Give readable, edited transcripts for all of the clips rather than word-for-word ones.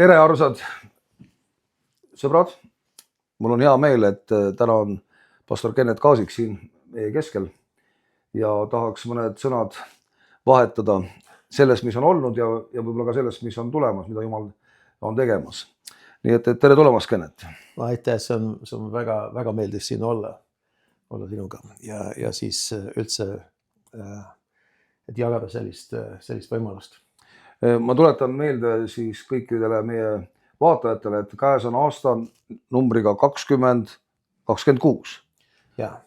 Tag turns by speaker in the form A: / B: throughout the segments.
A: Tere, armsad sõbrad! Mul on hea meel, et täna on pastor Kennet Kaasik siin meie keskel ja tahaks mõned sõnad vahetada sellest, mis on olnud ja võib-olla ka sellest, mis on tulemas, mida Jumal on tegemas. Nii et tere tulemast, Kennet!
B: Aitäh, see on väga meeldiv siin olla sinuga ja siis üldse, et jagada sellist võimalust.
A: Ma tuletan meelde siis kõikidele meie vaatajatele, et käes on aasta numbriga 2026.
B: Ja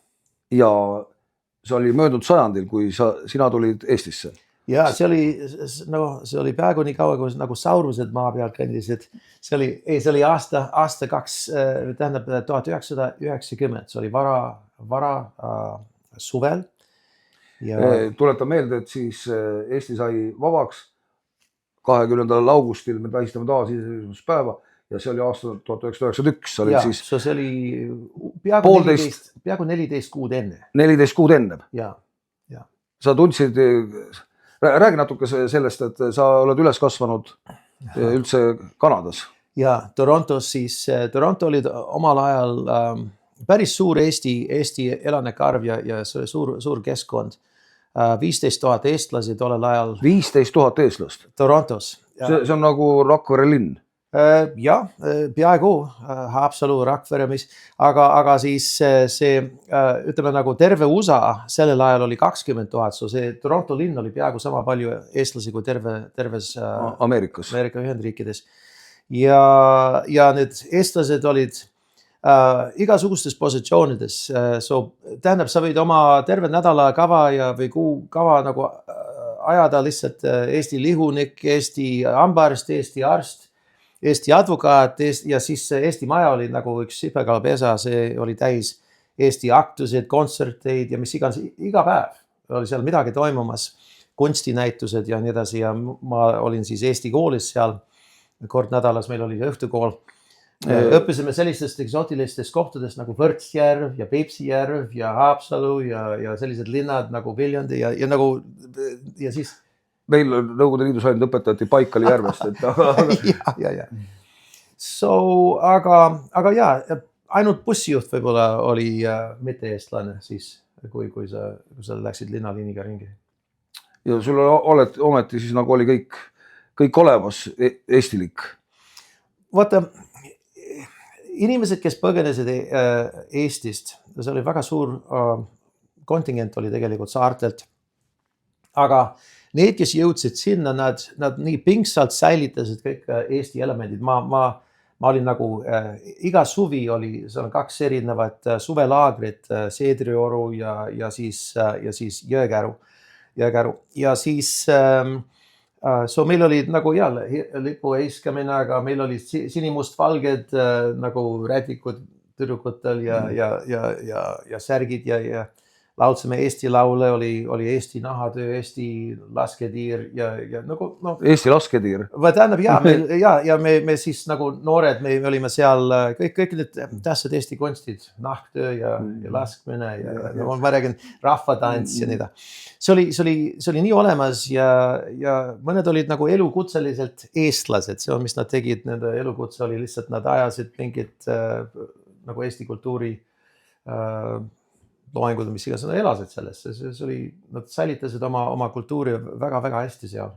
A: see oli möödunud sajandil, kui sina tulid Eestisse.
B: Ja see oli peaaegu nii kaua, kui nagu saurused maa peal kõndisid. See oli aasta 1990, see oli vara suvel.
A: Tuletan meelde, et siis Eesti sai vabaks 20. augustil, me tähistame taasiseseisvumispäeva ja see oli aasta 1991.
B: See oli peaaegu 14 kuud enne.
A: 14 kuud enne?
B: Ja.
A: Sa tundsid, räägi natuke sellest, et sa oled üles kasvanud üldse Kanadas.
B: Ja, Torontos siis, Toronto oli omal ajal päris suur Eesti elanike arv ja see oli suur keskkond. 15 000 eestlasi tollel ajal. 15 000 eestlast? Torontos.
A: See on nagu Rakvere linn?
B: Ja, peaaegu Haapsalu, Rakvere, aga siis see, ütleme nagu terve USA sellel ajal oli 20 000, so see Toronto linn oli peaaegu sama palju eestlasi kui terves
A: Ameerika
B: Ühendriikides. Ja need eestlased olid igasugustes positsioonides. Tähendab, sa võid oma terve nädala kava või kuu kava nagu ajada lihtsalt Eesti lihunik, Eesti hambaarst, Eesti arst, Eesti advokaat ja siis Eesti maja oli nagu üks hüpekalpesa, see oli täis Eesti aktusid, kontserteid ja mis iganes, iga päev oli seal midagi toimumas, kunstinäitused ja nii edasi ja ma olin siis Eesti koolis seal, kord nädalas meil oli õhtukool. Õppisime sellistest eksootilistest kohtadest nagu Võrtsjärv ja Peipsijärv ja Haapsalu ja sellised linnad nagu Viljandi ja siis
A: meil Nõukogude Liidus ainult õpetati Paikali järvest.
B: Ja. Aga ja, ainult bussijuht võib-olla oli mitte eestlane siis, kui sa läksid linnaliiniga ringi.
A: Ja sul ometi siis nagu oli kõik olemas eestilik?
B: Vaata, inimesed, kes põgenesid Eestist, see oli väga suur kontingent oli tegelikult saartelt, aga need, kes jõudsid sinna, nad nii pingsalt säilitasid kõik Eesti elemendid. Ma olin nagu, iga suvi oli, seal on 2 erinevat suvelaagrit, Seedrioru ja siis Jõekäru. Ja siis meil oli nagu lipu heiskamine, aga meil oli sinimustvalged nagu rätikud tüdrukutel ja särgid ja laudsime Eesti laule, oli Eesti nahatöö, Eesti lasketiir ja nagu
A: Eesti lasketiir?
B: Tähendab, ja me siis nagu noored, me olime seal kõik need tähtsad Eesti kunstid, nahktöö ja laskmine ja ma räägin rahvatants ja nii ta. See oli nii olemas ja mõned olid nagu elukutseliselt eestlased, see on, mis nad tegid, nende elukutse oli lihtsalt, nad ajasid mingit nagu Eesti kultuuri loengud, mis iganes, nad elasid sellest, nad säilitasid oma kultuuri väga hästi seal.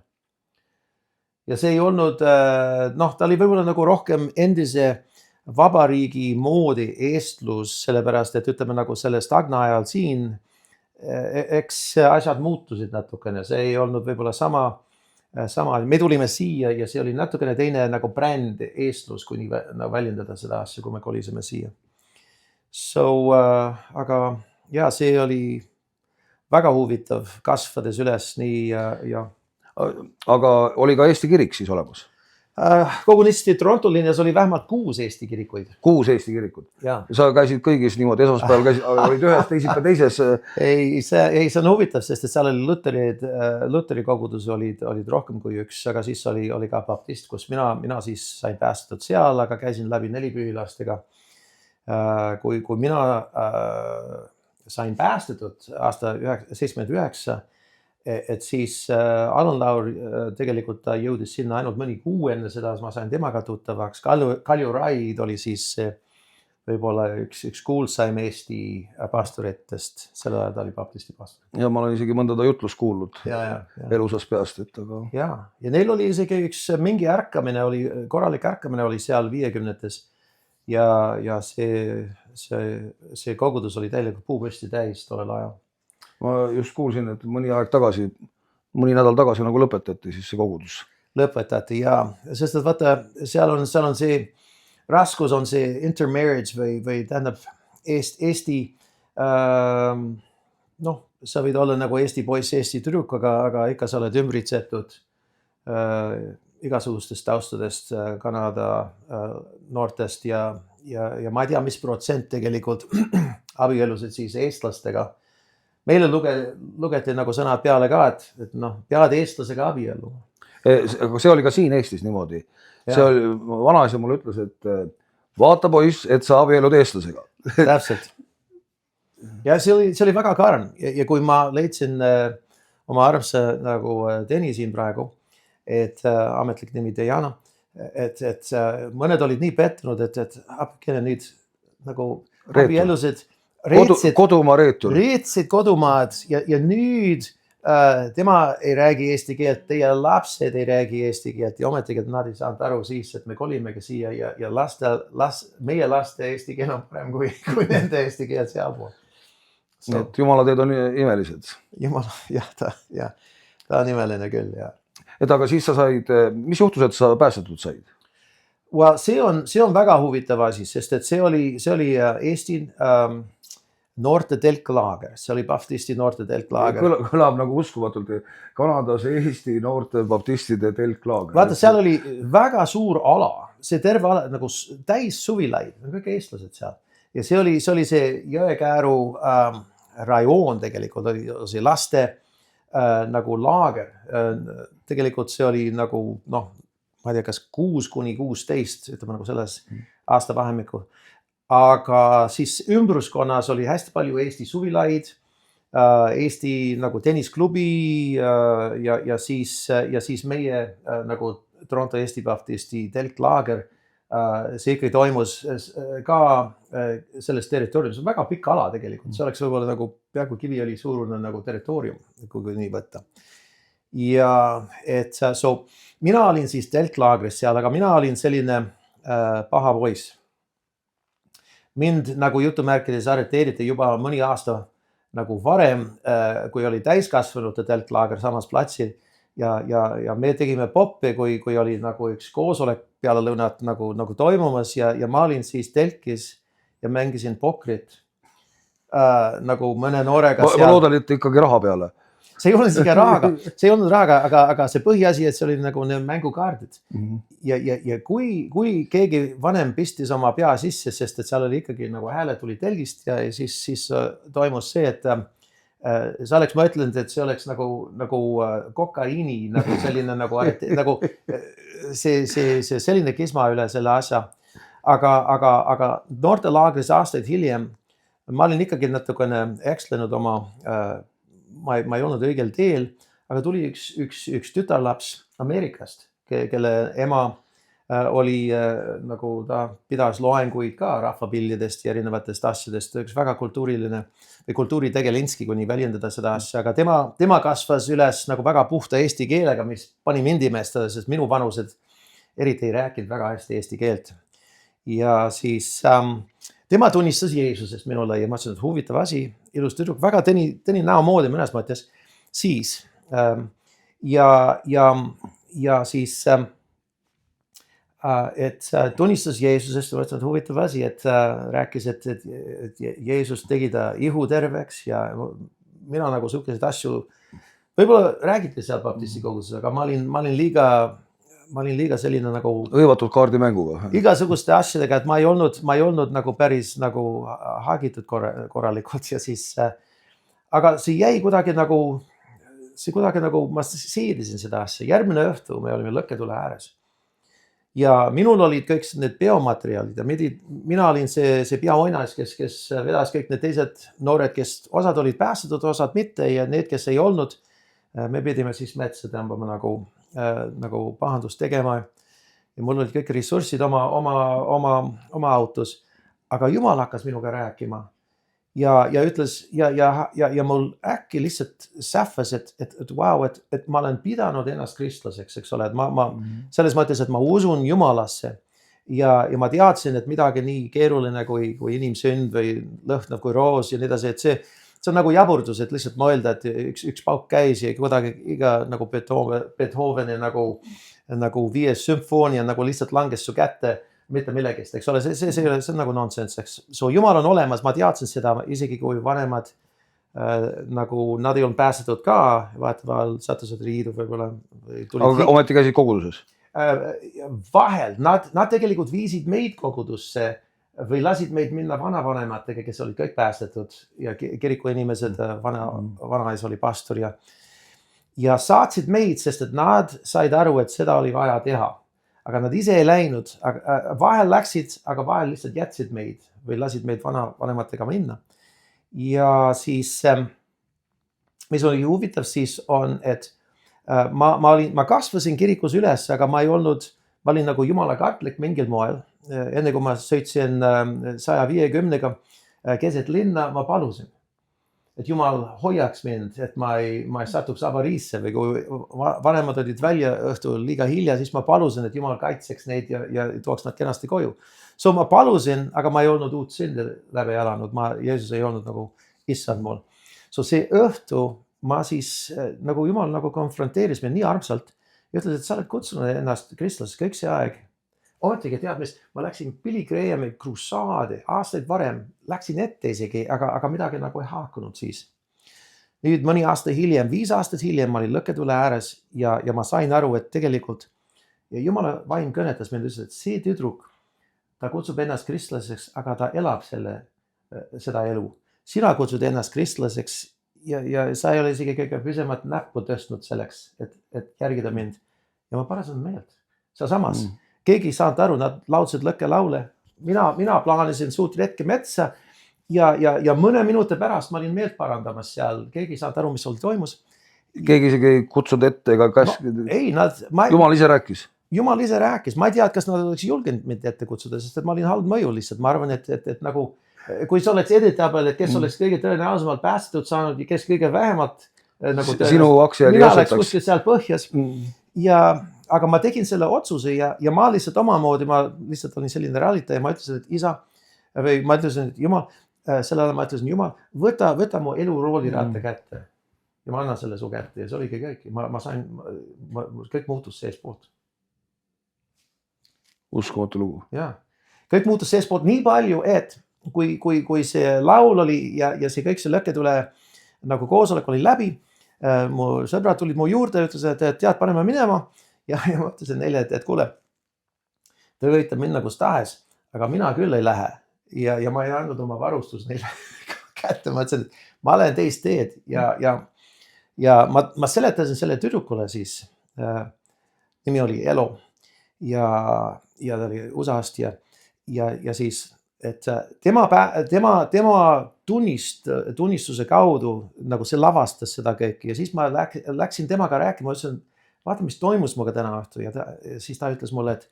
B: Ja see ei olnud, ta oli võib-olla nagu rohkem endise vabariigi moodi eestlus, sellepärast, et ütleme nagu selle stagna ajal siin, eks asjad muutusid natukene, see ei olnud võib-olla sama, me tulime siia ja see oli natukene teine nagu bränd eestlus, kui nii väljendada seda asja, kui me kolisime siia. Aga ja see oli väga huvitav kasvades üles nii ja.
A: Aga oli ka Eesti kirik siis olemas?
B: Kogunisti Toronto linnas oli vähemalt 6 Eesti kirikuid.
A: 6 Eesti kirikut?
B: Ja.
A: Sa käisid kõigis niimoodi, esmaspäeval olid ühes, teisipäev teises?
B: Ei, see on huvitav, sest et seal oli Luteri kogudus olid rohkem kui üks, aga siis oli ka baptist, kus mina siis sain päästetud seal, aga käisin läbi 4 pühilastega. Kui mina sain päästetud aasta 79, et siis Alan Laur tegelikult ta jõudis sinna ainult mõni kuu enne seda, ma sain temaga tuttavaks. Kalju Raid oli siis võib-olla üks kuulsaim Eesti pastoritest, selle ajal ta oli baptisti pastor.
A: Ja ma olen isegi mõnda ta jutlust kuulnud
B: ja.
A: elusast peast, et aga...
B: Ja neil oli isegi üks mingi ärkamine oli, korralik ärkamine oli seal 50-tes ja see kogudus oli täielikult puupüsti täis tollel ajal.
A: Ma just kuulsin, et mõni nädal tagasi nagu lõpetati siis see kogudus.
B: Lõpetati ja, sest et vaata, seal on see raskus on see intermarriage või tähendab Eesti, noh, sa võid olla nagu Eesti poiss, Eesti tüdruk, aga ikka sa oled ümbritsetud igasugustest taustadest, Kanada noortest ja ma ei tea, mis protsent tegelikult abielusid siis eestlastega. Meile lugeti nagu sõnad peale ka, et noh, pead eestlasega abiellu.
A: Aga see oli ka siin Eestis niimoodi. See oli, vanaisa mulle ütles, et vaata poiss, et sa abielud eestlasega.
B: Täpselt. Ja see oli väga karm ja kui ma leidsin oma armsa nagu Tõni siin praegu, et ametlik nimi Diana, et mõned olid nii pettunud, et apikene nüüd nagu abielusid reetsid kodumaad ja nüüd tema ei räägi eesti keelt, teie lapsed ei räägi eesti keelt ja ometigi, et nad ei saanud aru siis, et me kolimegi siia ja meie laste eesti keel on parem kui nende eesti keel sealpool.
A: Nii et jumala teed on imelised.
B: Jumala, jah, ta on imeline küll, jah.
A: Et aga siis sa said, mis juhtus, et sa päästetud said?
B: Well, see on väga huvitav asi, sest et see oli Eesti noorte telklaager, see oli baptisti noorte telklaager.
A: Kõlab nagu uskumatult, Kanadas Eesti noorte baptistide telklaager.
B: Vaata, seal oli väga suur ala, see terve ala nagu täis suvilaid, kõik eestlased seal. Ja see oli see Jõekääru rajoon tegelikult, oli see laste nagu laager. Tegelikult see oli nagu, noh, ma ei tea, kas 6 kuni 16, ütleme nagu selles aastavahemikku. Aga siis ümbruskonnas oli hästi palju Eesti suvilaid, Eesti nagu tennisklubi ja siis meie nagu Toronto Eesti baptisti telklaager. See ikkagi toimus ka selles territooriumis. Väga pikk ala tegelikult. See oleks võib-olla nagu peaaegu Kiviõli suurune nagu territoorium, kui nii võtta. Ja et mina olin siis telklaagris seal, aga mina olin selline paha poiss. Mind nagu jutumärkides arreteeriti juba mõni aasta nagu varem, kui oli täiskasvanute telklaager samas platsil ja me tegime poppe, kui oli nagu üks koosolek peale lõunat nagu toimumas ja ma olin siis telkis ja mängisin pokrit nagu mõne noorega.
A: Ma loodan, et ikkagi raha peale.
B: See ei olnud rahaga, aga see põhiasi, et see oli nagu need mängukaardid. Ja kui keegi vanem pistis oma pea sisse, sest et seal oli ikkagi nagu hääle tuli telgist ja siis toimus see, et sa oleks mõtlenud, et see oleks nagu kokaiini, nagu selline nagu see selline kisma üle selle asja. Aga noortelaagris aastaid hiljem ma olin ikkagi natukene ekslenud oma ma ei olnud õigel teel, aga tuli üks tütarlaps Ameerikast, kelle ema oli nagu ta pidas loenguid ka rahvapillidest ja erinevatest asjadest, üks väga kultuuritegelinski, kuni väljendada seda asja, aga tema kasvas üles nagu väga puhta eesti keelega, mis pani mind imestada, sest minu vanused eriti ei rääkinud väga hästi eesti keelt. Ja siis tema tunnistas Jeesusest minule ja ma ütlesin, et huvitav asi, ilus tüdruk, väga Tõni näomoodi mõnes mõttes. Siis ja siis et tunnistas Jeesusest, ma ütlesin, et huvitav asi, et rääkis, et Jeesus tegi ta ihu terveks ja mina nagu suhkesid asju, võib-olla räägiti seal baptisti koguduses, aga ma olin liiga selline nagu
A: õivatud kaardimänguga.
B: Igasuguste asjadega, et ma ei olnud nagu päris nagu hagitud korralikult ja siis, aga see jäi kuidagi nagu, ma seedisin seda asja. Järgmine õhtu me olime lõkketule ääres. Ja minul olid kõik need biomateriaalid ja mina olin see peaoinas, kes vedas kõik need teised noored, kes osad olid päästetud, osad mitte ja need, kes ei olnud, me pidime siis metsa tõmbama nagu pahandust tegema ja mul olid kõik ressursid oma autos, aga Jumal hakkas minuga rääkima ja ütles ja mul äkki lihtsalt sähvas, et vau, et ma olen pidanud ennast kristlaseks, eks ole, et ma selles mõttes, et ma usun Jumalasse ja ma teadsin, et midagi nii keeruline kui inimsünd või lõhnav kui roos ja nii edasi, et see on nagu jaburdus, et lihtsalt mõelda, et üks pauk käis ja kuidagi iga nagu Beethoveni nagu 5. sümfoonia nagu lihtsalt langes su kätte mitte millegist, eks ole, see on nagu nonsense, eks. So Jumal on olemas, ma teadsin seda, isegi kui vanemad nagu nad ei olnud pääsetud ka, vahetevahel sattusid riidu võib-olla.
A: Aga ometi käisid koguduses?
B: Vahel, nad tegelikult viisid meid kogudusse või lasid meid minna vanavanematega, kes olid kõik päästetud ja kiriku inimesed, vanaisa oli pastor ja saatsid meid, sest et nad said aru, et seda oli vaja teha. Aga nad ise ei läinud, vahel läksid, aga vahel lihtsalt jätsid meid või lasid meid vanematega minna. Ja siis, mis oli huvitav siis on, et ma kasvasin kirikus üles, aga ma olin nagu Jumala kartlik mingil moel. Enne kui ma sõitsin 150-ga keset linna, ma palusin, et Jumal hoiaks mind, et ma ei satuks avariisse või kui vanemad olid välja õhtul liiga hilja, siis ma palusin, et Jumal kaitseks neid ja tooks nad kenasti koju. So ma palusin, aga ma ei olnud uut sündi läbi elanud, Jeesus ei olnud nagu issand mul. So see õhtu ma siis nagu Jumal nagu konfronteeris mind nii armsalt ja ütles, et sa oled kutsunud ennast kristlaseks kõik see aeg. Ometigi tead, mis ma läksin Billy Grahami krusaadi aastaid varem, läksin ette isegi, aga midagi nagu ei haakunud siis. Nüüd mõni aasta hiljem, 5 aastat hiljem ma olin lõkketule ääres ja ma sain aru, et tegelikult ja Jumala vaim kõnetas mind, ütles, et see tüdruk, ta kutsub ennast kristlaseks, aga ta elab seda elu. Sina kutsud ennast kristlaseks ja sa ei ole isegi kõige püsemat näppu tõstnud selleks, et järgida mind. Ja ma parasin meelt. Sa samas. Keegi ei saanud aru, nad laulsid lõkkelaule. Mina plaanisin suurt retke metsa ja mõne minuti pärast ma olin meelt parandamas seal. Keegi ei saanud aru, mis oli toimus.
A: Keegi isegi ei kutsunud ette ega Jumal ise rääkis?
B: Jumal ise rääkis. Ma ei tea, kas nad oleks julgenud mind ette kutsuda, sest et ma olin halb mõju lihtsalt. Ma arvan, et nagu, kui see oleks editabel, et kes oleks kõige tõenäolisemalt päästetud saanud ja kes kõige vähemalt nagu
A: sinu aktsia
B: mina läks kuskil seal põhjas aga ma tegin selle otsuse ja ma lihtsalt omamoodi, ma lihtsalt olin selline realita ja ma ütlesin, et isa, või ma ütlesin, et Jumal, sellele ma ütlesin, Jumal, võta mu elu rooliratta kätte ja ma annan selle su kätte ja see oligi kõik. Ma sain, kõik muutus seespoolt.
A: Uskumatu lugu.
B: Ja, kõik muutus seespoolt nii palju, et kui see laul oli ja see kõik see lõkketule nagu koosolek oli läbi, mu sõbrad tulid mu juurde ja ütlesid, et tead, paneme minema. Ja ma ütlesin neile, et kuule, te võite minna kus tahes, aga mina küll ei lähe. Ja ma ei andnud oma varustus neile kätte. Ma ütlesin, et ma olen teist teed ja ma seletasin selle tüdrukule siis, nimi oli Elo ja ta oli USA-st ja siis, et tema tunnistuse kaudu nagu see lavastas seda kõike ja siis ma läksin temaga rääkima, ütlesin, vaata, mis toimus muga täna õhtu ja siis ta ütles mulle, et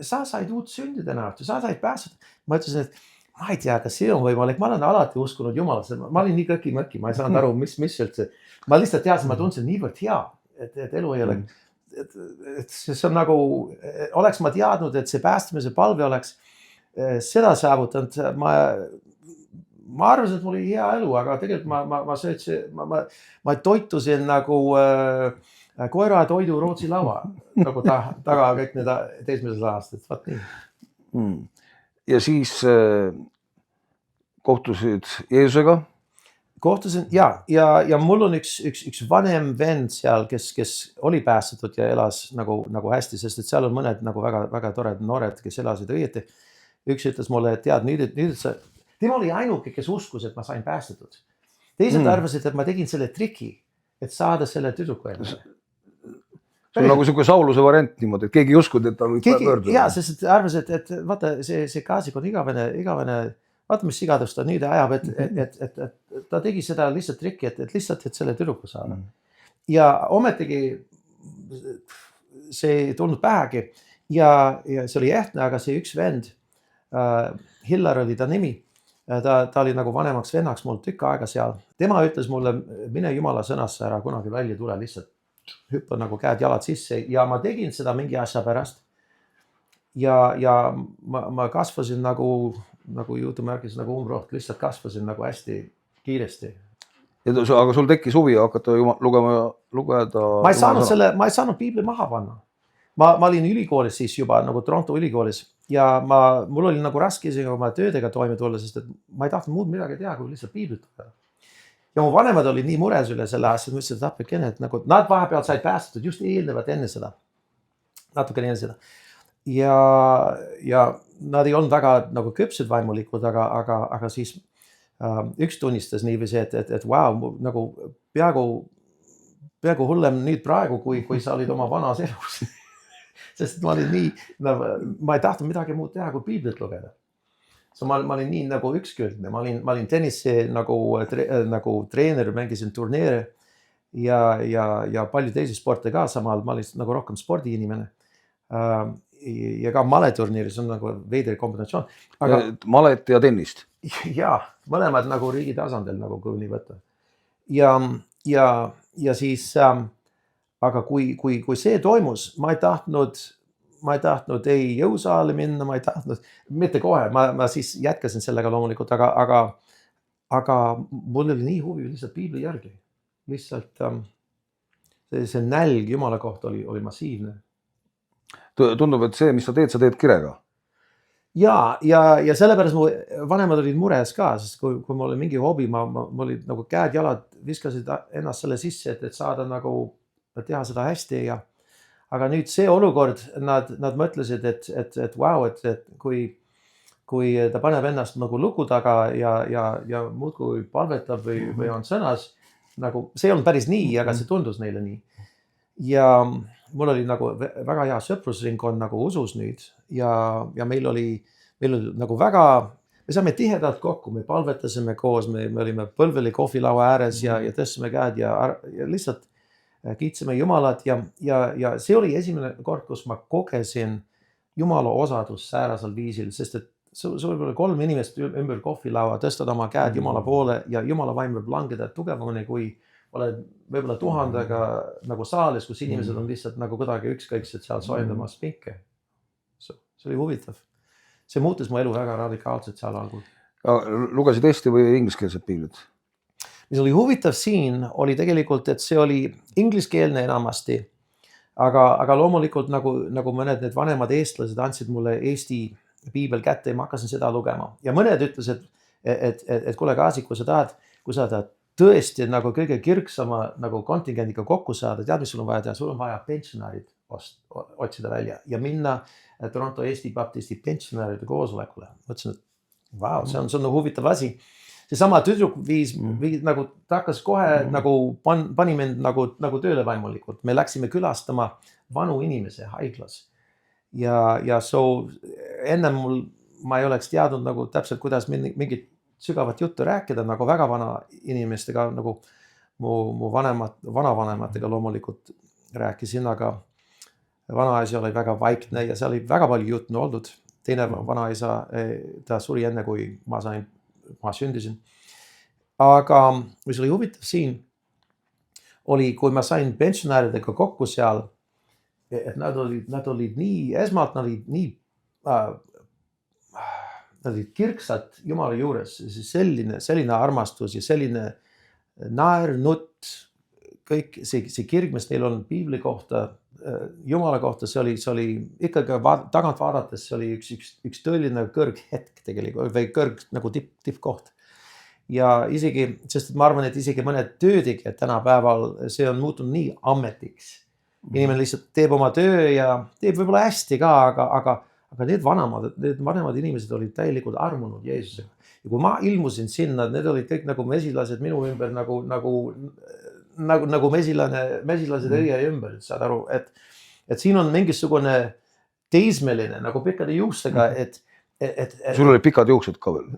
B: sa said uut sündi täna õhtu, sa said pääseda. Ma ütlesin, et ma ei tea, kas see on võimalik, ma olen alati uskunud Jumalasse, ma olin nii kõki-mõki, ma ei saanud aru, mis üldse. Ma lihtsalt teadsin, ma tundsin niivõrd hea, et elu ei ole, et see on nagu, oleks ma teadnud, et see päästmise palve oleks seda saavutanud, ma arvasin, et mul oli hea elu, aga tegelikult ma toitusin nagu koera toidu Rootsi laua nagu taga kõik need teismelised aastad, vaat nii.
A: Ja siis kohtusid Jeesusega?
B: Kohtusin ja mul on üks vanem vend seal, kes oli päästetud ja elas nagu hästi, sest et seal on mõned nagu väga tored noored, kes elasid õieti. Üks ütles mulle, et tead, nüüd tema oli ainuke, kes uskus, et ma sain päästetud. Teised arvasid, et ma tegin selle triki, et saada selle tüdruku endale.
A: See on nagu selline Sauluse variant niimoodi, et keegi ei uskud, et ta võib pöörduda.
B: Jaa, sest arvas, et vaata, see kaasik on igavene, vaata, mis sigadust ta nüüd ajab, et ta tegi seda lihtsalt trikki, et lihtsalt, et selle tüdruku saada. ja ometigi see ei tulnud pähegi ja see oli ehtne, aga see üks vend, Hillar oli ta nimi, ta oli nagu vanemaks vennaks mul tükk aega seal. Tema ütles mulle, mine jumala sõnasse ära kunagi välja tule, lihtsalt hüppa nagu käed-jalad sisse ja ma tegin seda mingi asja pärast. Ja ma kasvasin nagu jutumärkis nagu umbroht, lihtsalt kasvasin nagu hästi kiiresti.
A: Aga sul tekkis huvi hakata lugeda?
B: Ma ei saanud piibli maha panna. Ma olin ülikoolis siis juba nagu Toronto ülikoolis ja mul oli nagu raske isegi oma töödega toime tulla, sest et ma ei tahtnud muud midagi teha, kui lihtsalt piiblit lugeda. Ja mu vanemad olid nii mures üle selle asja, et ma ütlesin, et appikene, et nagu nad vahepeal said päästetud just eelnevat enne seda. Natukene enne seda. Ja nad ei olnud väga nagu küpsed vaimulikud, aga siis üks tunnistas niiviisi, et wow, nagu peaaegu hullem nüüd praegu, kui sa olid oma vanas elus. Sest ma olin nii, ma ei tahtnud midagi muud teha, kui piiblit lugeda. Ma olin nii nagu ükskülgne, ma olin tennise nagu treener, mängisin turneere ja palju teisi sporte ka samal, ma olin nagu rohkem spordiinimene. Ja ka maleturniiris on nagu veidri kombinatsioon.
A: Malet ja tennist?
B: Ja, mõlemad nagu riigi tasandil, nagu kui nii võtta. Ja siis, aga kui see toimus, ma ei tahtnud ei jõusaale minna, ma ei tahtnud, mitte kohe, ma siis jätkasin sellega loomulikult, aga mul oli nii huvi lihtsalt piibli järgi. Lihtsalt see nälg Jumala kohta oli massiivne.
A: Tundub, et see, mis sa teed kirega?
B: Ja sellepärast mu vanemad olid mures ka, sest kui mul oli mingi hobi, ma olid nagu käed-jalad viskasid ennast selle sisse, et saada nagu teha seda hästi aga nüüd see olukord, nad mõtlesid, et wow, et kui ta paneb ennast nagu luku taga ja muudkui palvetab või on sõnas, nagu see ei olnud päris nii, aga see tundus neile nii. Ja mul oli nagu väga hea sõprusringkond nagu usus nüüd ja meil oli nagu väga, me saime tihedalt kokku, me palvetasime koos, me olime põlveli kohvilaua ääres ja tõstsime käed ja lihtsalt kiitsime Jumalat ja see oli esimene kord, kus ma kogesin Jumala osadust säärasel viisil, sest et sul oli 3 inimest ümber kohvilaua, tõstad oma käed Jumala poole ja Jumala vaim võib langeda tugevamini, kui oled võib-olla 1000-ga nagu saalis, kus inimesed on lihtsalt nagu kuidagi ükskõiksed seal soendamas pinke. See oli huvitav. See muutis mu elu väga radikaalselt seal algul.
A: Lugesid eesti või ingliskeelset piiblit?
B: Mis oli huvitav siin oli tegelikult, et see oli ingliskeelne enamasti, aga loomulikult nagu mõned need vanemad eestlased andsid mulle eesti piibel kätte ja ma hakkasin seda lugema. Ja mõned ütlesid, et kuule Kaasik, kui sa tahad tõesti nagu kõige kirgsama nagu kontingendiga kokku saada, tead, mis sul on vaja teha? Sul on vaja pensionärid otsida välja ja minna Toronto Eesti Baptisti pensionäride koosolekule. Mõtlesin, et wow, see on huvitav asi. See sama tüdruk viis nagu ta hakkas kohe nagu pani mind nagu tööle vaimulikult. Me läksime külastama vanu inimese haiglas. Ja enne ma ei oleks teadnud nagu täpselt, kuidas mingit sügavat juttu rääkida, nagu väga vana inimestega, nagu mu vanavanematega loomulikult rääkisin, aga vanaisa oli väga vaikne ja seal oli väga palju juttu oldud. Teine vanaisa, ta suri enne, kui ma sündisin. Aga mis oli huvitav siin, oli, kui ma sain pensionäridega kokku seal, et nad olid nii, esmalt nad olid kirksad Jumala juures, selline armastus ja selline naer, nutt, kõik see kirg, mis neil on piibli kohta, Jumala kohta, see oli ikkagi tagant vaadates, see oli üks tõeline kõrghetk tegelikult või kõrg nagu tippkoht. Ja isegi, sest ma arvan, et isegi mõned töötegijad tänapäeval, see on muutunud nii ammetiks. Inimene lihtsalt teeb oma töö ja teeb võib-olla hästi ka, aga need vanemad inimesed olid täielikult armunud Jeesusega. Ja kui ma ilmusin sinna, need olid kõik nagu mesilased minu ümber, nagu mesilased õie ümber, saad aru, et siin on mingisugune teismeline nagu pikkade juustega,
A: sul olid pikad juuksed ka veel?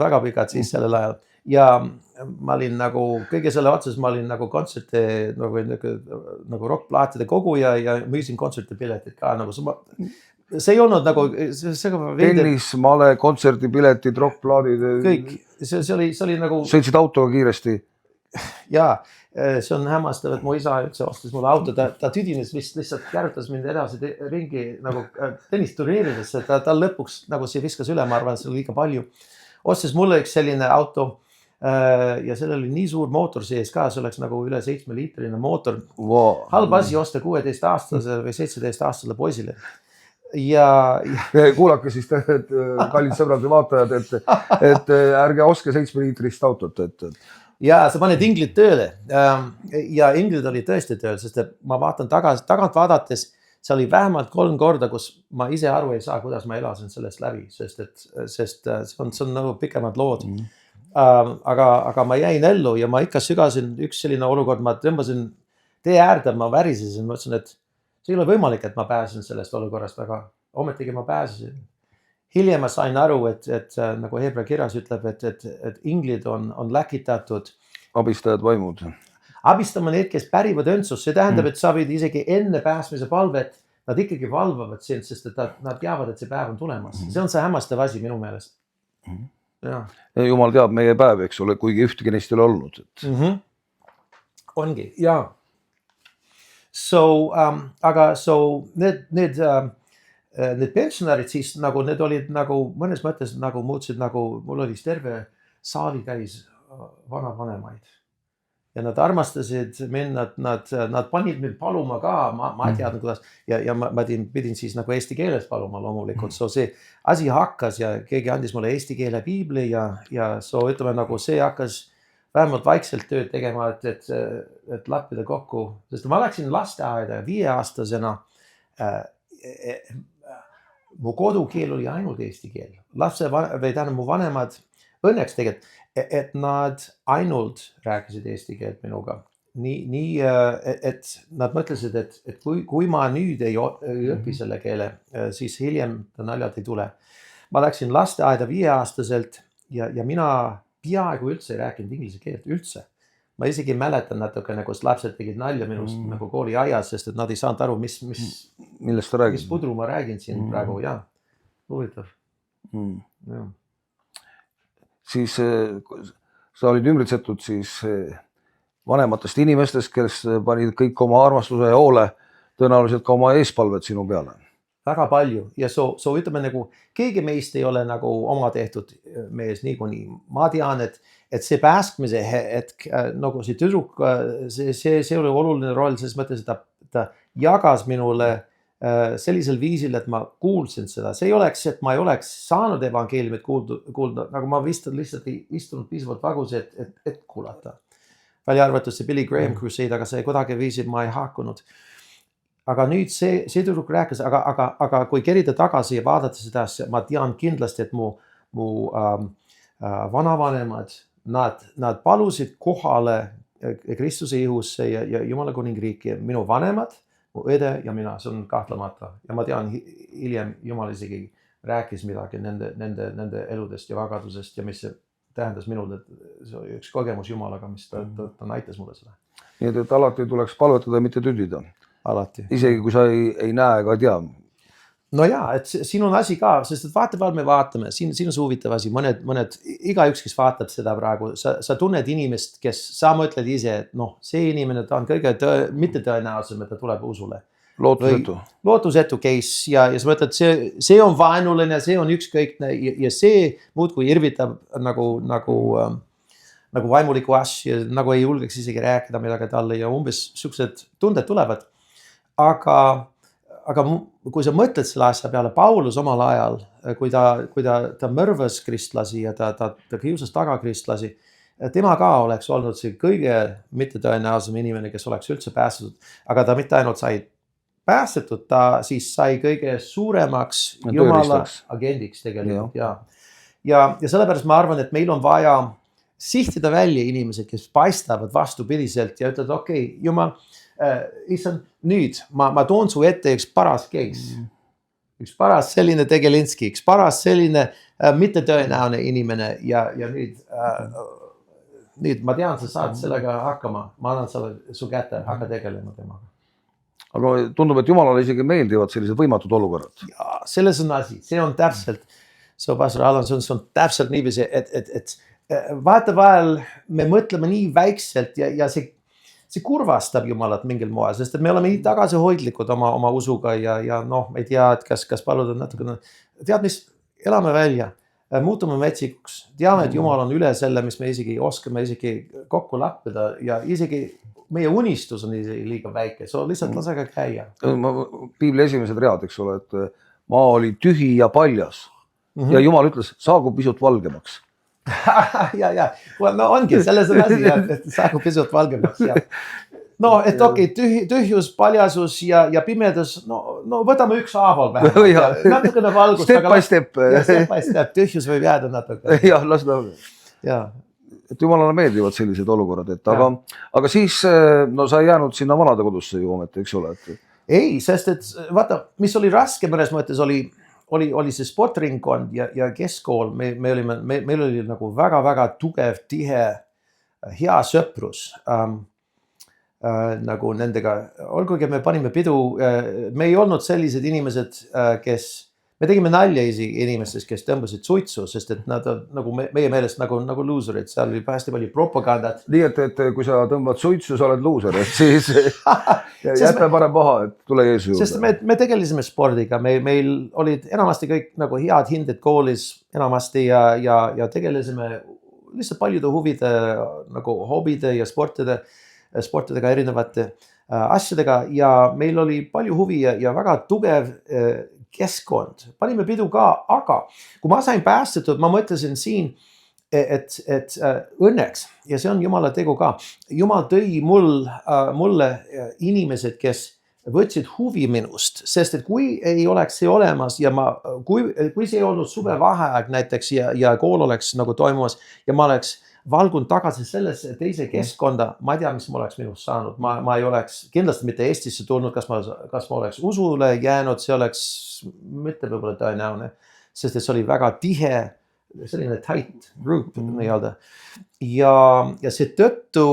B: Väga pikad siis sellel ajal ja ma olin nagu kõige selle otsas, ma olin nagu kontserte nagu rokkplaatide koguja ja müüsin kontsertipiletid ka nagu see ei olnud nagu
A: tennis, male, kontserdipiletid, rokkplaadid.
B: Kõik, see oli nagu.
A: Sõitsid autoga kiiresti?
B: Jaa, see on hämmastav, et mu isa üldse ostis mulle auto, ta tüdines lihtsalt kärutas mind edasi ringi nagu tennisturniirides, ta lõpuks nagu see viskas üle, ma arvan, see oli liiga palju. Ostis mulle üks selline auto ja sellel oli nii suur mootor sees ka, see oleks nagu üle 7-liitrine mootor.
A: Wow.
B: Halb asi osta 16-aastasele või 17-aastasele poisile. Ja
A: kuulake siis, kallid sõbrad ja vaatajad, et ärge oske 7-liitrist autot.
B: Ja sa paned inglid tööle ja inglid oli tõesti tööl, sest ma vaatan tagant vaadates, see oli vähemalt 3 korda, kus ma ise aru ei saa, kuidas ma elasin sellest läbi, sest see on nagu pikemad lood. Aga ma jäin ellu ja ma ikka sügasin üks selline olukord, ma tõmbasin tee äärde, ma värisesin, ma ütlesin, et see ei ole võimalik, et ma pääsen sellest olukorrast, aga ometigi ma pääsesin. Hiljem ma sain aru, et nagu Hebra kirjas ütleb, et inglid on läkitatud.
A: Abistajad vaimud.
B: Abistama need, kes pärivad õndsust. See tähendab, et sa võid isegi enne pääsmise palvet, nad ikkagi valvavad sind, sest et nad teavad, et see päev on tulemas. See on see hämmastav asi minu meelest.
A: Ja. Jumal teab meie päev, eks ole, kuigi ühtegi neist ei ole olnud.
B: Ongi, jaa. Aga need pensionärid siis nagu, need olid nagu mõnes mõttes nagu muutsid nagu, mul oli terve saali täis vanavanemaid ja nad armastasid mind, nad panid mind paluma ka, ma ei teadnud kuidas ja ma pidin siis nagu eesti keeles paluma loomulikult, see asi hakkas ja keegi andis mulle eesti keele piibli ja ütleme nagu see hakkas vähemalt vaikselt tööd tegema, et lappida kokku, sest ma läksin lasteaeda 5-aastasena. Mu kodukeel oli ainult eesti keel. Mu vanemad õnneks tegelikult, et nad ainult rääkisid eesti keelt minuga. Nii, et nad mõtlesid, et kui ma nüüd ei õpi selle keele, siis hiljem naljad ei tule. Ma läksin lasteaeda 5-aastaselt ja mina peaaegu üldse ei rääkinud inglise keelt üldse. Ma isegi mäletan natukene, kus lapsed tegid nalja minust nagu kooli ajas, sest et nad ei saanud aru,
A: millest ta räägib.
B: Mis pudru ma räägin siin praegu, jah. Huvitav. Ja.
A: Siis sa olid ümbritsetud siis vanematest inimestest, kes panid kõik oma armastuse ja hoole tõenäoliselt ka oma eespalvet sinu peale.
B: Väga palju ja ütleme nagu, keegi meist ei ole nagu oma tehtud mees niikuinii. Ma tean, et see pääskmise hetk, nagu see tüdruk, see oli oluline roll, selles mõttes, et ta jagas minule sellisel viisil, et ma kuulsin seda. See ei oleks, et ma ei oleks saanud evangeeliumit kuulda, nagu ma lihtsalt ei istunud piisavalt vagus, et kuulata. Välja arvatud see Billy Graham Crusade, aga see kuidagi viisil ma ei haakunud. Aga nüüd see tüdruk rääkis, aga kui kerida tagasi ja vaadata seda, ma tean kindlasti, et mu vanavanemad, nad palusid kohale Kristuse ihusse ja Jumala kuningriiki, minu vanemad, mu õde ja mina, see on kahtlemata. Ja ma tean, hiljem Jumal isegi rääkis midagi nende eludest ja vagadusest ja mis see tähendas minul, et see oli üks kogemus Jumalaga, mis ta näitas mulle seda.
A: Nii et alati tuleks palvetada, mitte tüdida.
B: Alati.
A: Isegi kui sa ei näe ega tea.
B: No jaa, et siin on asi ka, sest et vaatevahel me vaatame, siin on see huvitav asi, mõned, igaüks, kes vaatab seda praegu, sa tunned inimest, kes sa mõtled ise, et see inimene, ta on kõige mitte tõenäosem, et ta tuleb usule. Lootusetu case ja sa mõtled, see on vaenuline, see on ükskõikne ja see muudkui irvitab nagu vaimuliku asju, nagu ei julgeks isegi rääkida midagi talle ja umbes sellised tunded tulevad. Aga kui sa mõtled selle asja peale, Paulus omal ajal, kui ta mõrvas kristlasi ja ta kiusas taga kristlasi, tema ka oleks olnud see kõige mittetõenäosem inimene, kes oleks üldse päästetud. Aga ta mitte ainult sai päästetud, ta siis sai kõige suuremaks Jumala agendiks tegelikult. Ja sellepärast ma arvan, et meil on vaja sihtida välja inimesed, kes paistavad vastupidiselt ja ütlevad, okei, Jumal, issand, nüüd ma toon su ette üks paras case. üks paras selline Tegelinski, üks paras selline mittetõenäoline inimene ja nüüd ma tean, sa saad sellega hakkama, ma annan selle su kätte, hakka tegelema temaga.
A: Aga tundub, et Jumalale isegi meeldivad sellised võimatud olukorrad.
B: Ja selles on asi, see on täpselt, pastor Alan, see on täpselt niiviisi, et vaata vahel me mõtleme nii väikselt ja see kurvastab Jumalat mingil moel, sest et me oleme nii tagasihoidlikud oma usuga ja noh, ma ei tea, et kas paluda natukene, tead mis, elame välja, muutume metsikuks, teame, et Jumal on üle selle, mis me isegi oskame isegi kokku lappida ja isegi meie unistus on isegi liiga väike, so lihtsalt lasega käia.
A: Piibli esimesed read, eks ole, et maa oli tühi ja paljas ja Jumal ütles, saagu pisut valgemaks.
B: ja, no ongi, selles on asi, et saagu pisut valgemaks. No, et okei, tühjus, paljasus ja pimedus, no võtame üks haaval vähemalt. Natukene valgust.
A: Step by step.
B: Step by step, tühjus võib jääda natuke.
A: Jah, las ta.
B: Jaa.
A: Et Jumalale meeldivad sellised olukorrad, et aga siis no sa ei jäänud sinna vanade kodusse ju ometi, eks ole?
B: Ei, sest et vaata, mis oli raske mõnes mõttes oli see sportringkond ja keskkool, meil oli nagu väga-väga tugev, tihe, hea sõprus nagu nendega, olgugi me panime pidu, me ei olnud sellised inimesed, me tegime nalja inimestest, kes tõmbasid suitsu, sest et nad on nagu meie meelest nagu loserid, seal oli hästi palju propagandat.
A: Nii, et kui sa tõmbad suitsu, sa oled loser, et siis jätme parem paha, et tule Jeesu juurde.
B: Sest me tegelisime spordiga, meil olid enamasti kõik nagu head hinded koolis enamasti ja tegelesime lihtsalt paljude huvide nagu hobide ja sportidega erinevate asjadega ja meil oli palju huvi ja väga tugev keskkond, panime pidu ka, aga kui ma sain päästetud, ma mõtlesin siin, et õnneks, ja see on Jumala tegu ka, Jumal tõi mulle inimesed, kes võtsid huvi minust, sest et kui ei oleks see olemas ja kui see ei olnud suvevaheaeg näiteks ja kool oleks nagu toimumas ja ma oleks valgun tagasi sellesse teise keskkonda, ma ei tea, mis ma oleks minust saanud, ma ei oleks kindlasti mitte Eestisse tulnud, kas ma oleks usule jäänud, see oleks mitte võib-olla tõenäoline, sest et see oli väga tihe, selline tight group nii-öelda. Ja see tõttu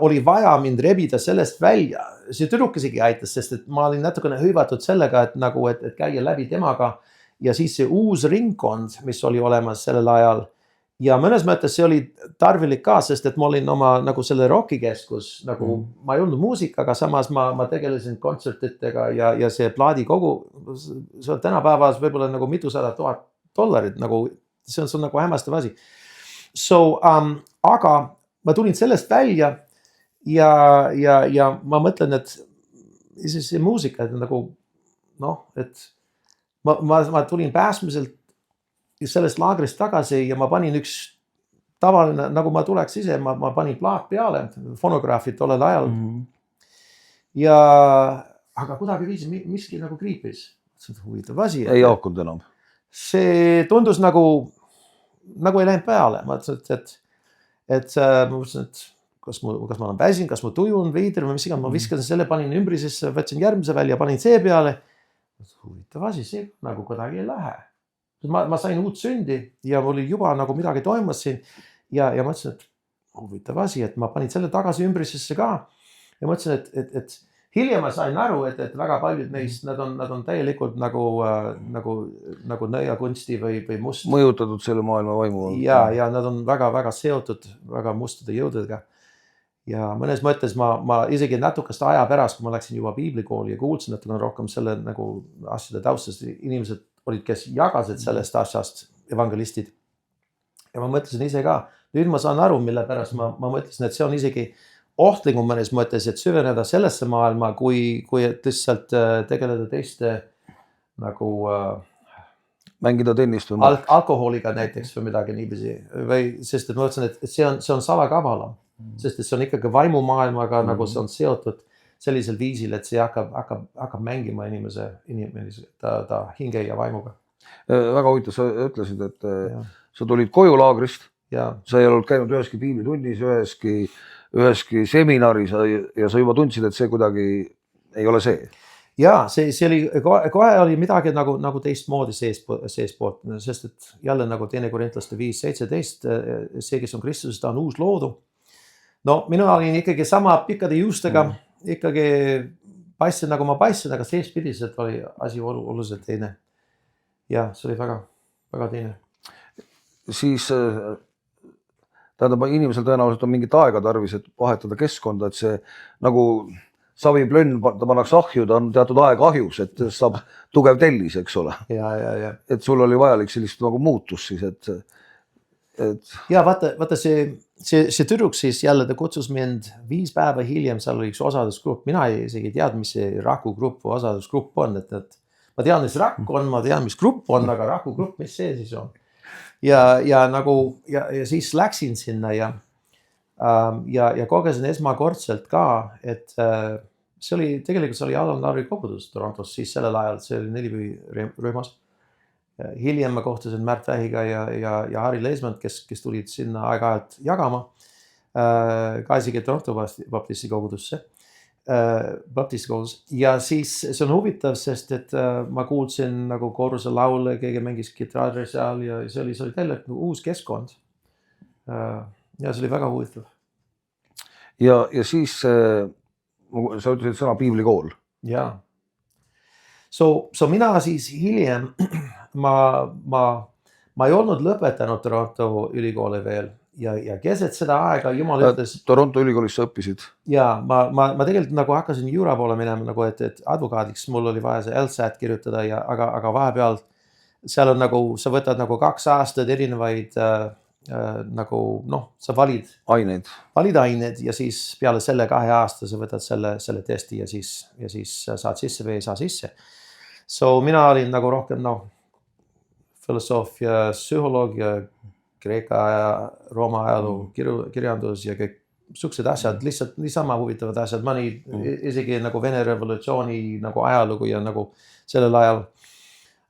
B: oli vaja mind rebida sellest välja, see tüdruk isegi aitas, sest et ma olin natukene hõivatud sellega, et käia läbi temaga ja siis see uus ringkond, mis oli olemas sellel ajal, ja mõnes mõttes see oli tarvilik ka, sest et ma olin oma nagu selle rockikeskus, nagu ma ei olnud muusika, aga samas ma tegelesin kontsertitega ja see plaadikogu, see on tänapäevas võib-olla nagu $200,000, nagu see on nagu hämmastav asi. Aga ma tulin sellest välja ja ma mõtlen, et see muusika, et nagu noh, et ma tulin pääsmiselt sellest laagrist tagasi ja ma panin üks tavaline, nagu ma tuleks ise, ma panin plaat peale, fonograafid tollel ajal. Aga kuidagi viisi miski nagu kriipis. See on huvitav asi.
A: Ei haakunud enam.
B: See tundus nagu ei läinud peale. Ma mõtlesin, et kas ma olen väsin, kas ma tujun veider või mis iga, ma viskasin selle, panin ümbrisesse, võtsin järgmise välja, panin see peale. Huvitav asi, see nagu kuidagi ei lähe. Ma sain uut sündi ja oli juba nagu midagi toimus siin ja mõtlesin, et huvitav asi, et ma panin selle tagasi ümbrisesse ka ja mõtlesin, et hiljem ma sain aru, et väga paljud neist, nad on täielikult nagu nõiakunsti või must.
A: Mõjutatud selle maailma vaimu.
B: Ja nad on väga-väga seotud väga mustade jõududega. Ja mõnes mõttes ma isegi natukest aja pärast, kui ma läksin juba piiblikooli ja kuulsin, et on rohkem selle nagu asjade taustast, inimesed olid, kes jagasid sellest asjast, evangelistid. Ja ma mõtlesin ise ka, nüüd ma saan aru, mille pärast ma mõtlesin, et see on isegi ohtlikum mõnes mõttes, et süveneda sellesse maailma, kui et lihtsalt tegeleda teiste nagu
A: mängida tennist või
B: alkoholiga näiteks või midagi niiviisi. Sest et ma mõtlesin, et see on salakavalam, sest et see on ikkagi vaimumaailmaga, nagu see on seotud sellisel viisil, et see hakkab mängima inimese ta hinge ja vaimuga.
A: Väga huvitav, sa ütlesid, et sa tulid koju laagrist, sa ei olnud käinud üheski piiblitunnis, üheski seminaris ja sa juba tundsid, et see kuidagi ei ole see.
B: ja see oli, kohe oli midagi nagu teistmoodi seespoolt, sest et jälle nagu 2 Korintlaste 5:17, see, kes on Kristuses, ta on uus loodu. No mina olin ikkagi sama pikkade juustega, ikkagi paistsin nagu ma paistsin, aga seespidiselt oli asi oluliselt teine. Ja see oli väga, väga teine.
A: Siis tähendab, inimesel tõenäoliselt on mingit aega tarvis, et vahetada keskkonda, et see nagu saviplönn, ta pannakse ahju, ta on teatud aeg ahjus, et saab tugev tellis, eks ole.
B: Ja.
A: Et sul oli vajalik sellist nagu muutus siis, et...
B: Ja vaata see tüdruk siis jälle, ta kutsus mind 5 päeva hiljem, seal oli üks osadusgrupp, mina isegi ei teadnud, mis see rakugrupp või osadusgrupp on, et ma tean, mis rakk on, ma tean, mis grupp on, aga rakugrupp, mis see siis on? Ja siis läksin sinna ja kogesin esmakordselt ka, et see oli, tegelikult see oli Alan Larry kogudus Torontos, siis sellel ajal, see oli Nelipüü rühmas. Hiljem ma kohtusin Märt Vähiga ja Harri Leesmand, kes tulid sinna aeg-ajalt jagama, ka isegi Toronto baptisti kogudusse. Ja siis see on huvitav, sest et ma kuulsin nagu kooruse laule, keegi mängis kitarri seal ja see oli täielikult uus keskkond. Ja see oli väga huvitav.
A: Ja siis sa ütlesid sõna piiblikool.
B: Ja. So mina siis hiljem, ma ei olnud lõpetanud Toronto ülikooli veel. Ja keset seda aega Jumal ütles...
A: Toronto ülikoolis sa õppisid?
B: Ja, ma tegelikult nagu hakkasin juura poole minema, nagu et advokaadiks mul oli vaja see LSAT kirjutada, aga vahepeal seal on nagu, sa võtad nagu 2 aastat erinevaid nagu, sa valid aineid ja siis peale selle 2 aasta sa võtad selle testi ja siis saad sisse või ei saa sisse. So mina olin nagu rohkem, filosoofia, psühholoogia, Kreeka ja Rooma ajaloo kirjandus ja kõik suksed asjad, lihtsalt niisama huvitavad asjad. Ma isegi nagu Vene revolutsiooni nagu ajalugu ja nagu sellel ajal.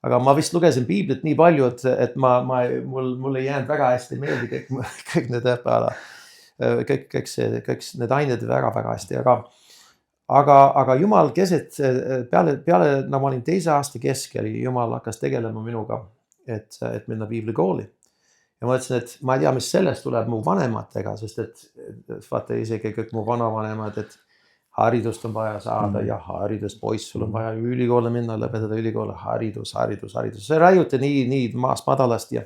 B: Aga ma vist lugesin piiblit nii palju, et mul ei jäänud väga hästi meeldi kõik need õppeala. Kõik need ained väga-väga hästi. Aga Jumal keset, peale ma olin 2. aasta keskel, Jumal hakkas tegelema minuga, et minna piiblikooli. Ja ma ütlesin, et ma ei tea, mis sellest tuleb mu vanematega, sest et vaata isegi kõik mu vanavanemad, et haridust on vaja saada ja haridust, poiss, sul on vaja ülikoole minna, lõpetada ülikoole, haridus. See raiuti nii maast madalast ja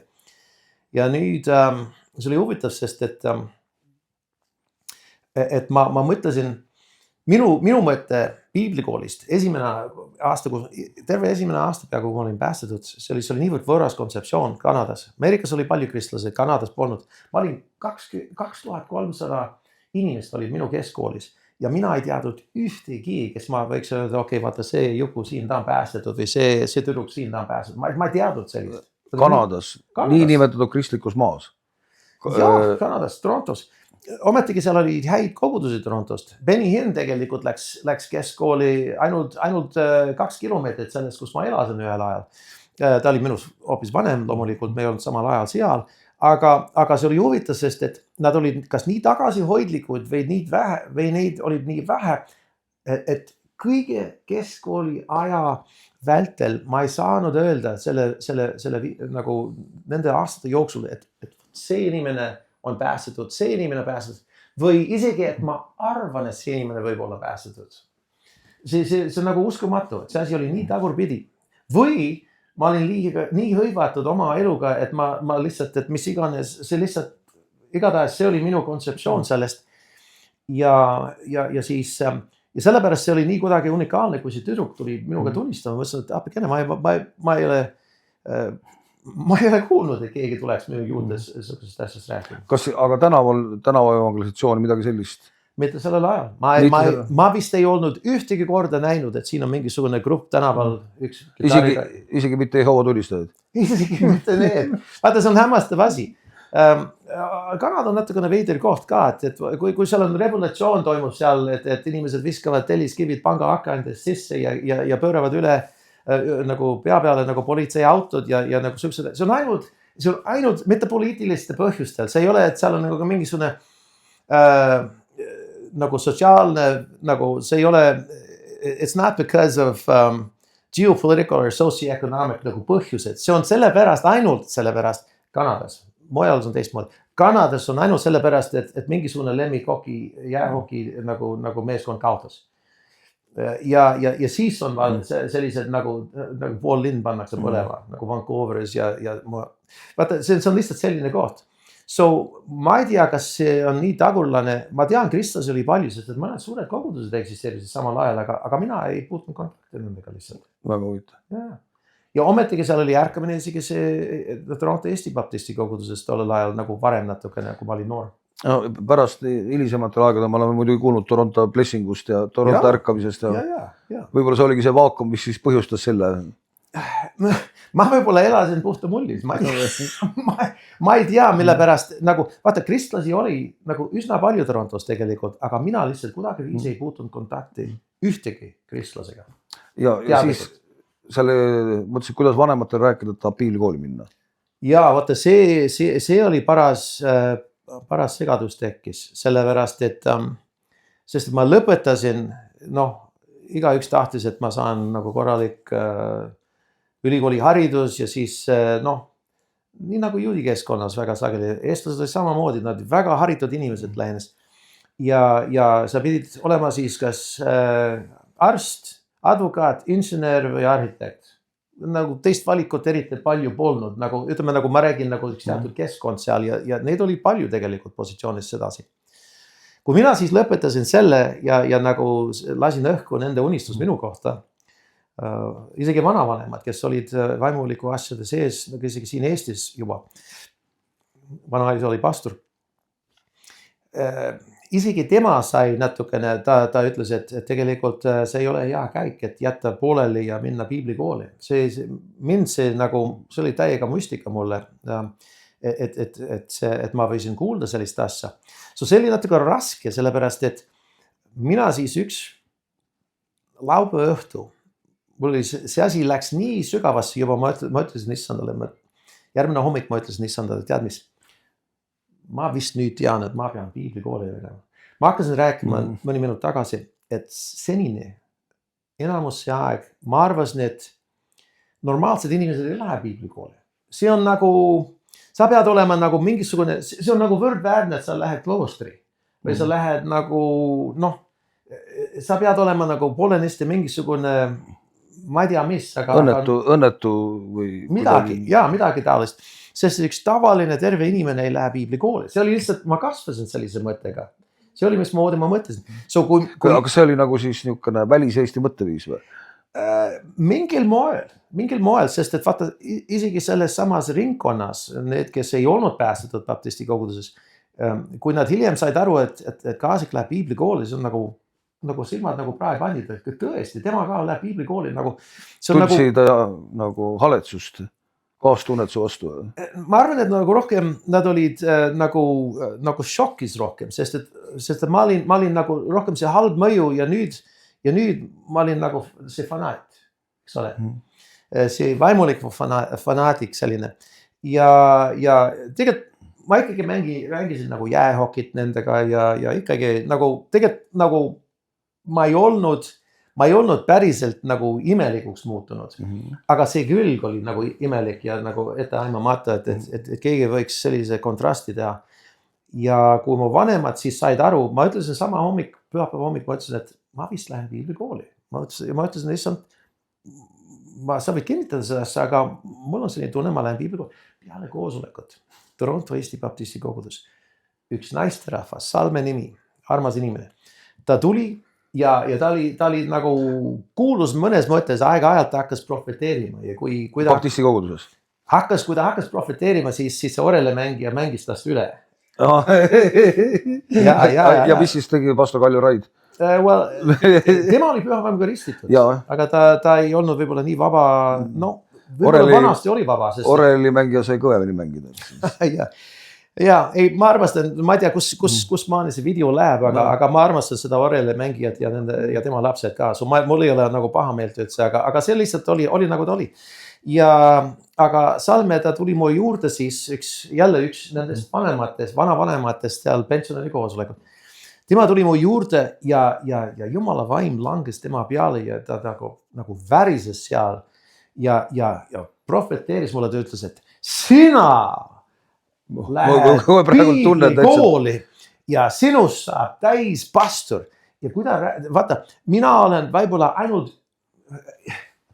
B: nüüd see oli huvitav, sest et ma mõtlesin, minu mõte piiblikoolist, terve esimene aasta peaaegu, kui ma olin päästetud, see oli niivõrd võõras kontseptsioon Kanadas. Ameerikas oli palju kristlased, Kanadas polnud. Ma olin 2300 inimest olid minu keskkoolis ja mina ei teadnud ühtegi, kes ma võiks öelda, okei, vaata see Juku siin, ta on päästetud või see tüdruk siin, ta on päästetud. Ma ei teadnud sellist.
A: Kanadas. Nii nimetatud kristlikus maas.
B: Jah, Kanadas, Torontos. Ometigi seal oli häid kogudusi Torontost. Benny Hinn tegelikult läks keskkooli ainult 2 kilomeetrit sellest, kus ma elasin ühel ajal. Ta oli minus hoopis vanem, loomulikult me ei olnud samal ajal seal, aga see oli huvitav, sest et nad olid kas nii tagasihoidlikud või neid olid nii vähe, et kõige keskkooli aja vältel ma ei saanud öelda selle nagu nende aastate jooksul, et see inimene on päästetud, see inimene päästetud või isegi, et ma arvan, et see inimene võib olla päästetud. See on nagu uskumatu, et see asi oli nii tagurpidi. Või ma olin nii hõivatud oma eluga, et ma lihtsalt, et mis iganes, see lihtsalt, igatahes see oli minu kontseptsioon sellest. Ja siis, ja sellepärast see oli nii kuidagi unikaalne, kui see tüdruk tuli minuga tunnistama, mõtlesin, et apikene, ma ei ole kuulnud, et keegi tuleks minu juurde sellisest asjast rääkima.
A: Aga tänava evangelisatsiooni midagi sellist?
B: Mitte sellel ajal. Ma vist ei olnud ühtegi korda näinud, et siin on mingisugune grupp tänaval üks
A: kitarriga. Isegi mitte Jehoova tunnistajad?
B: Isegi mitte need. Vaata, see on hämmastav asi. Kanada on natukene veider koht ka, et kui seal on revolutsioon toimub seal, et inimesed viskavad telliskivid pangaakendest sisse ja pööravad üle nagu pea peale nagu politseiautod ja nagu sellised, see on ainult mitte poliitiliste põhjustel, see ei ole, et seal on nagu mingisugune nagu sotsiaalne, nagu see ei ole it's not because of geopolitical or socioeconomic nagu põhjused, see on sellepärast, ainult sellepärast Kanadas, mujal on teistmoodi. Kanadas on ainult sellepärast, et mingisugune lemmikhoki, jäähoki nagu meeskond kaotas. Ja siis on sellised nagu pool linn pannakse põlema, nagu Vancouveris ja vaata, see on lihtsalt selline koht. So ma ei tea, kas see on nii tagurlane, ma tean, kristlasi oli palju, sest et mõned suured kogudused eksisteerisid samal ajal, aga mina ei puutunud kontakti nendega lihtsalt.
A: Väga huvitav.
B: Ja ometigi seal oli ärkamine isegi see Toronto Eesti Baptisti kogudusest tollel ajal nagu varem natukene, kui ma olin noor.
A: No, pärast hilisematel aegadel ma olen muidugi kuulnud Toronto blessingust ja Toronto ärkamisest.
B: Ja.
A: Võib-olla see oligi see vaakum, mis siis põhjustas selle.
B: Ma võib-olla elasin puhta mullis, ma ei tea, mille pärast, nagu vaata, kristlasi oli nagu üsna palju Torontos tegelikult, aga mina lihtsalt kuidagi viisi ei puutunud kontakti ühtegi kristlasega.
A: Ja siis selle mõtlesin, kuidas vanematel rääkida, et tahab piiblikooli minna.
B: Ja vaata, see oli paras segadus tekkis, sellepärast, sest ma lõpetasin, igaüks tahtis, et ma saan nagu korralik ülikooli haridus ja siis nii nagu juudi keskkonnas väga sageli, eestlased oli samamoodi, nad väga haritud inimesed lähenes ja sa pidid olema siis kas arst, advokaat, insener või arhitekt. Nagu teist valikut eriti palju polnud, nagu ütleme, nagu ma räägin nagu üks teatud keskkond seal ja neid oli palju tegelikult positsioonis sedasi. Kui mina siis lõpetasin selle ja nagu lasin õhku nende unistus minu kohta, isegi vanavanemad, kes olid vaimuliku asjade sees, nagu isegi siin Eestis juba, vanaisa oli pastor, isegi tema sai natukene, ta ütles, et tegelikult see ei ole hea käik, et jätta pooleli ja minna piiblikooli. See oli täiega müstika mulle, et ma võisin kuulda sellist asja. See oli natuke raske, sellepärast, et mina siis üks laupäeva õhtu, see asi läks nii sügavasse juba, ma ütlesin issandale, järgmine hommik ma ütlesin issandale, tead mis, ma vist nüüd tean, et ma pean piiblikooli minema. Ma hakkasin rääkima mõni minut tagasi, et senini enamus see aeg, ma arvasin, et normaalsed inimesed ei lähe piiblikooli. See on nagu, sa pead olema nagu mingisugune, see on nagu võrdväärne, et sa lähed kloostri või sa lähed nagu, sa pead olema nagu poolenisti mingisugune, ma ei tea mis, aga
A: õnnetu või
B: midagi taolist, sest üks tavaline terve inimene ei lähe piiblikooli. See oli lihtsalt, ma kasvasin sellise mõttega. See oli, mismoodi ma mõtlesin.
A: Aga see oli nagu siis niisugune väliseesti mõtteviis või?
B: Mingil moel, sest et vaata isegi selles samas ringkonnas, need, kes ei olnud päästetud baptisti koguduses, kui nad hiljem said aru, et Kaasik läheb piiblikooli, see on nagu silmad nagu praepandid, et tõesti, tema ka läheb piiblikooli.
A: Tundsid nagu haletsust, kaastunnet su vastu?
B: Ma arvan, et nagu rohkem, nad olid nagu šokis rohkem, sest et ma olin nagu rohkem see halb mõju ja nüüd ma olin nagu see fanaat, eks ole. See vaimulik fanaatik selline. Ja tegelikult ma ikkagi mängisin nagu jäähokit nendega ja ikkagi nagu tegelikult nagu ma ei olnud päriselt nagu imelikuks muutunud, aga see külg oli nagu imelik ja nagu etteaimamata, et keegi võiks sellise kontrasti teha. Ja kui mu vanemad siis said aru, ma ütlesin sama hommik, pühapäeva hommik, ma ütlesin, et ma vist lähen piiblikooli. Ma ütlesin, issand, sa võid kinnitada seda, aga mul on selline tunne, ma lähen piiblikooli. Peale koosolekut, Toronto Eesti Baptisti kogudus, üks naisterahvas, Salme nimi, armas inimene, ta tuli ja ta oli nagu kuulus mõnes mõttes, aeg-ajalt ta hakkas profeteerima ja kui ta
A: Baptisti koguduses?
B: Kui ta hakkas profeteerima, siis see orele mängija mängis tast üle.
A: Ja mis siis tegi pastor Kalju Raid?
B: Tema oli pühapäevaga ristitud, aga ta ei olnud võib-olla nii vaba, võib-olla vanasti oli vaba.
A: Oreli mängija sai kõvemini mängida.
B: Ja, ma armastan, ma ei tea, kus maani see video läheb, aga ma armastan seda orele mängijat ja tema lapsed ka. Mul ei ole nagu paha meelt üldse, aga see lihtsalt oli nagu ta oli. Aga Salme, ta tuli mu juurde siis jälle üks nendest vanavanematest seal pensionäri koosolekul. tema tuli mu juurde ja Jumala vaim langes tema peale ja ta nagu värises seal ja prohveteeris mulle, ta ütles, et sina lähed piiblikooli ja sinust saab täispastor. Ja kui ta, vaata, mina olen võib-olla ainult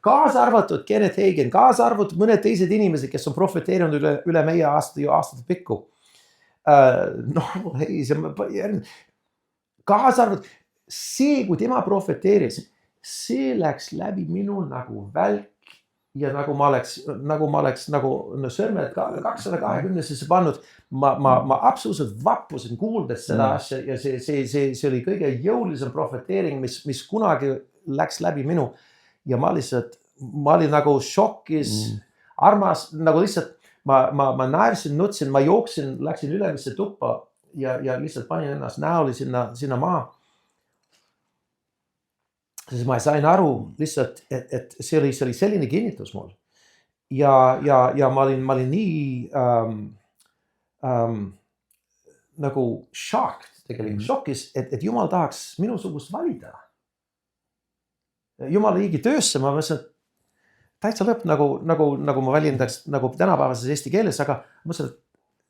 B: kaasa arvatud Kenneth Hagin, kaasa arvatud mõned teised inimesed, kes on profeteerinud üle meie aastate pikku. Kaasa arvatud, see, kui tema profeteeris, see läks läbi minu nagu välk ja nagu ma oleks sõrmed 220-sesse pannud, ma absoluutselt vappusin kuuldes seda asja ja see oli kõige jõulisem profeteering, mis kunagi läks läbi minu ja ma olin nagu šokis, armas, nagu lihtsalt ma naersin, nutsin, ma jooksin, läksin ülemisse tuppa ja lihtsalt panin ennast näoli sinna maha. Siis ma sain aru lihtsalt, et see oli selline kinnitus mul. Ja ma olin nii nagu šokis, et Jumal tahaks minusugust valida. Jumal liigi töösse, ma mõtlesin, et täitsa lõpp, nagu ma väljendaks nagu tänapäevases eesti keeles, aga mõtlesin,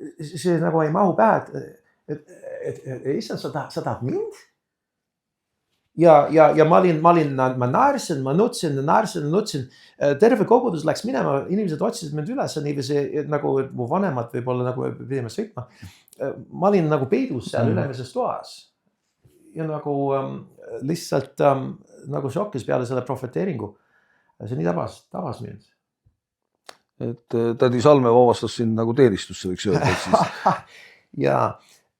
B: et see nagu ei mahu pähe, et issand, sa tahad mind? Ja ma naersin, ma nutsin, terve kogudus läks minema, inimesed otsisid mind üles, nagu mu vanemad võib-olla nagu pidime sõitma. Ma olin nagu peidus seal ülemises toas ja nagu lihtsalt nagu šokis peale selle profeteeringu. See nii tabas mind.
A: Et tädi Salme vabastas sind nagu teenistusse, võiks öelda. Siis.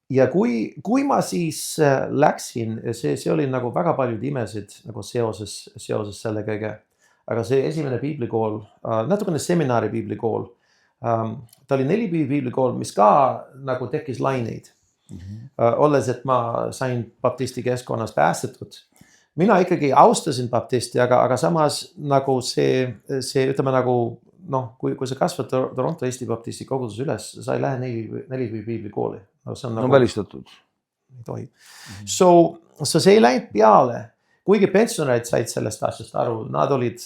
B: Ja kui ma siis läksin, see oli nagu väga paljud imesid nagu seoses selle kõige, aga see esimene piiblikool, natukene seminari piiblikool, ta oli 4 piiblikool, mis ka nagu tekkis laineid. Olles, et ma sain baptisti keskkonnas päästetud. Mina ikkagi austasin baptisti, aga samas nagu see ütleme nagu, kui sa kasvad Toronto Eesti baptisti kogudus üles, sa ei lähe 4 piiblikooli. See on nagu,
A: välistatud.
B: Ei tohi. So see ei läinud peale, kuigi pensionärid said sellest asjast aru, nad olid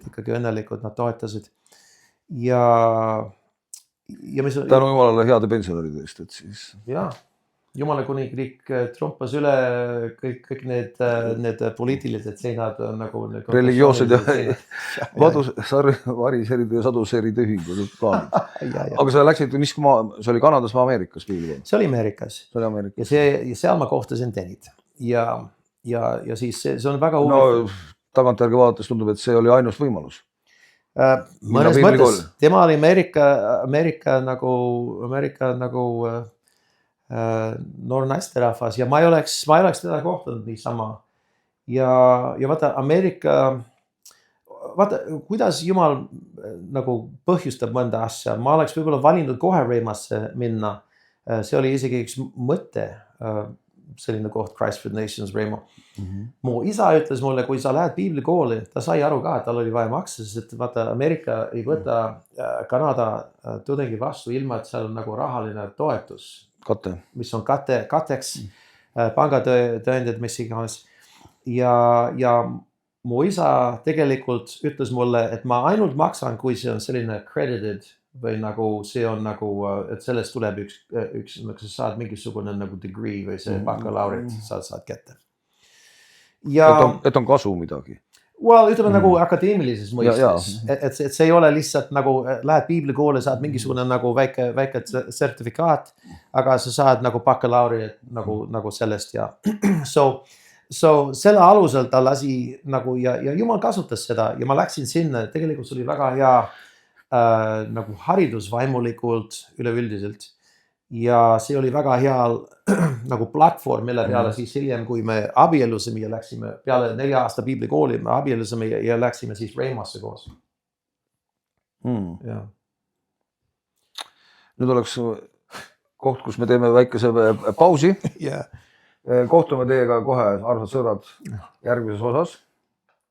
B: ikkagi õnnelikud, nad toetasid. Ja mis
A: tänu Jumalale heade pensionäride eest, et siis.
B: Ja, Jumala kuningriik trumpas üle kõik need poliitilised seinad nagu
A: religioossed ja variseride ja saduseride ühingud plaanid. Aga sa läksid, mis maa, see oli Kanadas või Ameerikas?
B: See oli Ameerikas. Ja seal ma kohtasin Denit. Ja siis see on väga huvitav.
A: No tagantjärgi vaadates tundub, et see oli ainus võimalus.
B: Mõnes mõttes, tema oli Ameerika nagu noor naisterahvas ja ma ei oleks teda kohtanud niisama. Ja vaata, kuidas Jumal nagu põhjustab mõnda asja. Ma oleks võib-olla valinud kohe Reimasse minna. See oli isegi üks mõte, selline koht, Christ for Nations, Reimo. Mu isa ütles mulle, kui sa lähed piiblikooli, ta sai aru ka, et tal oli vaja maksta, sest vaata, Ameerika ei võta Kanada tudengi vastu ilma, et seal on nagu rahaline toetus. Mis on katteks, pangatõendid, mis iganes. Ja mu isa tegelikult ütles mulle, et ma ainult maksan, kui see on selline credited või nagu see on nagu, et sellest tuleb üks sa saad mingisugune nagu degree või see bakalaureat saad kätte.
A: Et on kasu midagi.
B: Ütleme nagu akadeemilises mõistes, et see ei ole lihtsalt nagu lähed piiblikooli, saad mingisugune nagu väike sertifikaat, aga sa saad nagu bakalaureat nagu sellest ja so selle alusel ta lasi nagu ja Jumal kasutas seda ja ma läksin sinna, tegelikult see oli väga hea nagu haridusvaimulikult üleüldiselt ja see oli väga hea nagu platvorm, mille peale siis hiljem, kui me abielusime ja läksime peale 4 aasta piiblikooli, me abielusime ja läksime siis Reimasse koos. Ja.
A: Nüüd oleks koht, kus me teeme väikese pausi. Kohtume teiega kohe, armsad sõbrad, järgmises osas.